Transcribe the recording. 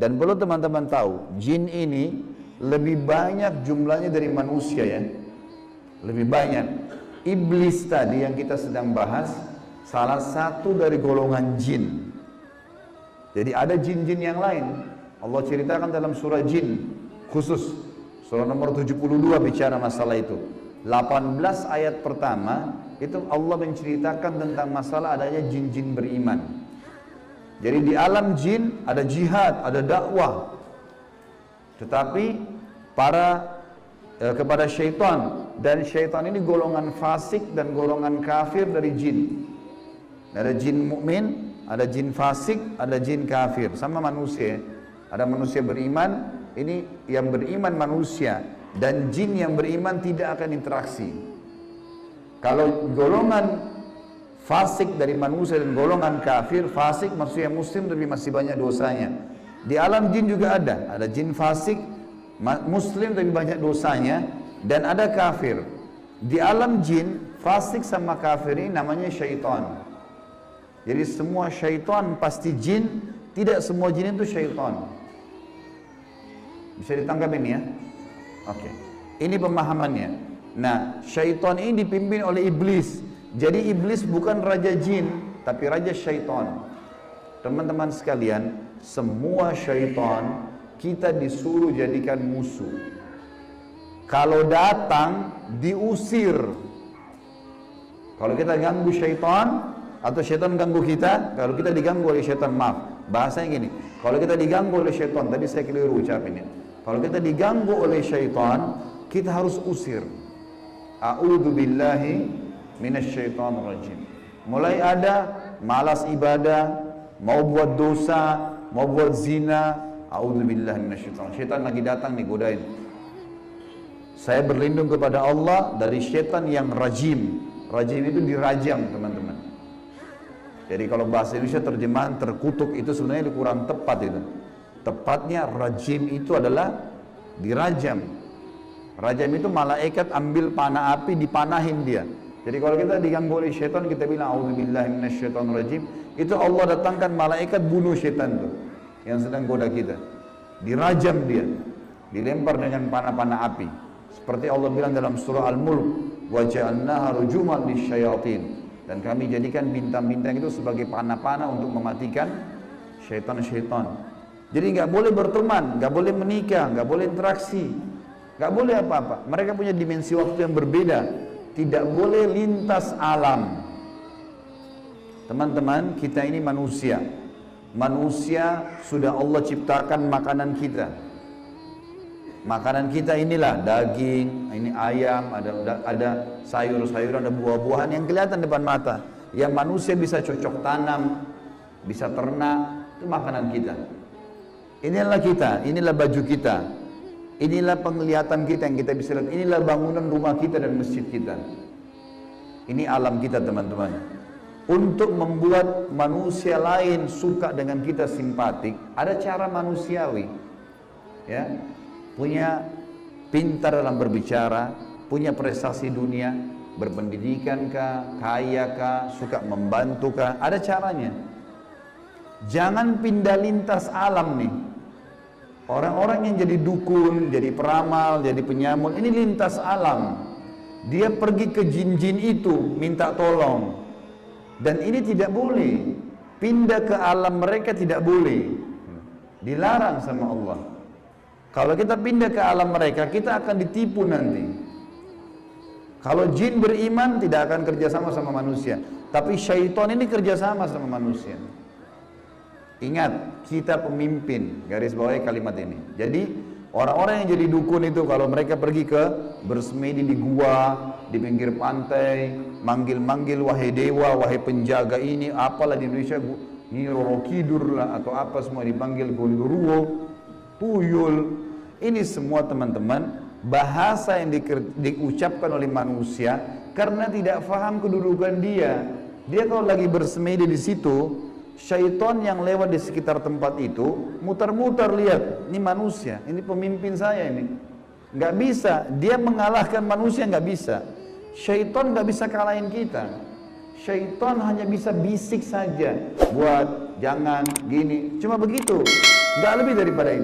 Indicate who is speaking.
Speaker 1: Dan perlu teman-teman tahu, jin ini lebih banyak jumlahnya dari manusia ya. Lebih banyak. Iblis tadi yang kita sedang bahas, salah satu dari golongan jin. Jadi ada jin-jin yang lain. Allah ceritakan dalam surah jin khusus. Surah nomor 72 bicara masalah itu. 18 ayat pertama, itu Allah menceritakan tentang masalah adanya jin-jin beriman. Jadi di alam jin ada jihad, ada dakwah. Tetapi kepada syaitan, dan syaitan ini golongan fasik dan golongan kafir dari jin. Ada jin mukmin, ada jin fasik, ada jin kafir, sama manusia. Ada manusia beriman, ini yang beriman manusia, dan jin yang beriman tidak akan interaksi. Kalau golongan fasik dari manusia dan golongan kafir, fasik maksudnya muslim tapi masih banyak dosanya. Di alam jin juga ada jin fasik, muslim tapi banyak dosanya, dan ada kafir. Di alam jin, fasik sama kafir ini namanya syaitan. Jadi semua syaitan pasti jin, tidak semua jin itu syaitan. Bisa ditangkap ini ya? Oke. Ini pemahamannya. Nah, syaitan ini dipimpin oleh iblis. Jadi iblis bukan raja jin, tapi raja syaitan. Teman-teman sekalian, semua syaitan kita disuruh jadikan musuh. Kalau datang, diusir. Kalau kita ganggu syaitan, atau syaitan ganggu kita, kalau kita diganggu oleh syaitan, maaf, bahasanya gini, kalau kita diganggu oleh syaitan, tadi saya keliru ucapinnya. Kalau kita diganggu oleh syaitan, kita harus usir. A'udzu billahi minasyaitonir rajim. Mulai ada malas ibadah, mau buat dosa, mau buat zina, a'udzubillahi minasyaitonir rajim. Syaitan lagi datang nih godain. Saya berlindung kepada Allah dari syaitan yang rajim. Rajim itu dirajam, teman-teman. Jadi kalau bahasa Indonesia terjemahan terkutuk itu sebenarnya kurang tepat itu. Tepatnya rajim itu adalah dirajam. Rajam itu malaikat ambil panah api, dipanahin dia. Jadi kalau kita diganggu oleh syaitan, kita bilang a'udzubillahi minasyaitonir rajim. Itu Allah datangkan malaikat bunuh syaitan itu yang sedang goda kita. Dirajam dia, dilempar dengan panah-panah api. Seperti Allah bilang dalam surah Al-Mulk, wa ja'alnaha rujuman lisyayatin. Dan kami jadikan bintang-bintang itu sebagai panah-panah untuk mematikan syaitan-syaitan. Jadi nggak boleh berteman, nggak boleh menikah, nggak boleh interaksi, nggak boleh apa-apa. Mereka punya dimensi waktu yang berbeda. Tidak boleh lintas alam. Teman-teman, kita ini manusia. Manusia sudah Allah ciptakan makanan kita. Makanan kita inilah daging, ini ayam, ada sayur-sayuran, ada buah-buahan yang kelihatan depan mata. Yang manusia bisa cocok tanam, bisa ternak, itu makanan kita. Inilah kita, inilah baju kita. Inilah penglihatan kita yang kita bisa lihat. Inilah bangunan rumah kita dan masjid kita. Ini alam kita, teman-teman. Untuk membuat manusia lain suka dengan kita, simpatik, ada cara manusiawi. Ya, punya pintar dalam berbicara, punya prestasi dunia, berpendidikan kah, kaya kah, suka membantu kah, ada caranya. Jangan pindah lintas alam nih. Orang-orang yang jadi dukun, jadi peramal, jadi penyamun, ini lintas alam. Dia pergi ke jin-jin itu, minta tolong. Dan ini tidak boleh. Pindah ke alam mereka tidak boleh. Dilarang sama Allah. Kalau kita pindah ke alam mereka, kita akan ditipu nanti. Kalau jin beriman, tidak akan kerjasama sama manusia. Tapi syaitan ini kerjasama sama manusia. Ingat, kita pemimpin, garis bawahi kalimat ini. Jadi orang-orang yang jadi dukun itu kalau mereka pergi ke bersemedi di gua, di pinggir pantai, manggil-manggil wahai dewa, wahai penjaga ini, apalah di Indonesia, ini Roro Kidur lah atau apa semua dipanggil Gondoruo, tuyul. Ini semua teman-teman bahasa yang diucapkan oleh manusia karena tidak paham kedudukan dia. Dia kalau lagi bersemedi di situ, syaitan yang lewat di sekitar tempat itu muter-muter lihat, ini manusia, ini pemimpin saya ini. Nggak bisa, dia mengalahkan manusia nggak bisa. Syaitan nggak bisa kalahin kita. Syaitan hanya bisa bisik saja, buat jangan gini, cuma begitu. nggak lebih daripada itu.